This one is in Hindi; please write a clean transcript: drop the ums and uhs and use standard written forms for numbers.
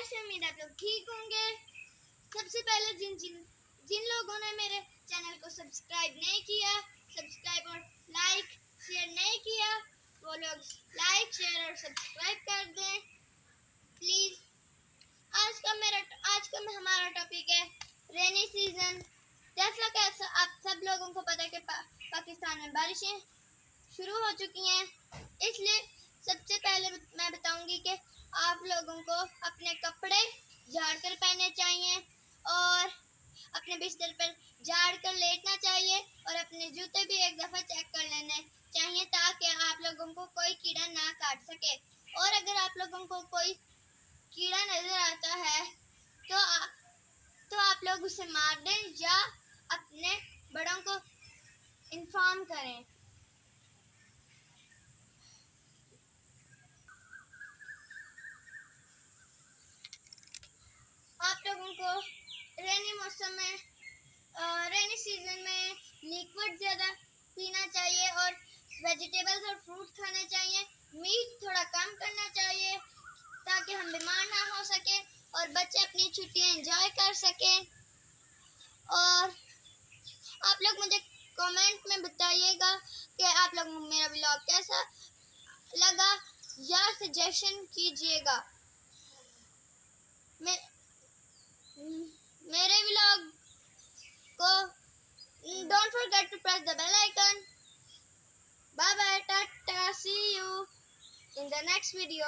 कैसे उम्मीद आप लोग ठीक होंगे। सबसे पहले जिन जिन जिन लोगों ने मेरे चैनल को सब्सक्राइब नहीं किया, सब्सक्राइब और लाइक शेयर नहीं किया, वो लोग लाइक शेयर और सब्सक्राइब कर दें प्लीज़। आज का हमारा टॉपिक है रेनी सीजन। जैसा कि आप सब लोगों को पता है कि पाकिस्तान में बारिशें शुरू हो चुकी हैं, इसलिए सबसे पहले मैं बताऊंगी कि आप लोगों को अपने कपड़े झाड़ कर पहनने चाहिए और अपने बिस्तर पर झाड़ कर लेटना चाहिए और अपने जूते भी एक दफ़ा चेक कर लेने चाहिए ताकि आप लोगों को कोई कीड़ा ना काट सके। और अगर आप लोगों को कोई कीड़ा नज़र आता है तो आप लोग उसे मार दें या अपने बड़ों को इन्फॉर्म करें। आप लोगों को रेनी सीजन में लिक्विड ज़्यादा पीना चाहिए और वेजिटेबल्स और फ्रूट खाने चाहिए। मीट थोड़ा कम करना चाहिए ताकि हम बीमार ना हो सके और बच्चे अपनी छुट्टियां एंजॉय कर सकें। और आप लोग मुझे कमेंट में बताइएगा कि आप लोगों को मेरा व्लॉग कैसा लगा या सजेशन कीजिएगा। मेरे व्लॉग को don't forget to press the bell icon. Bye bye, tata, see you in the next video.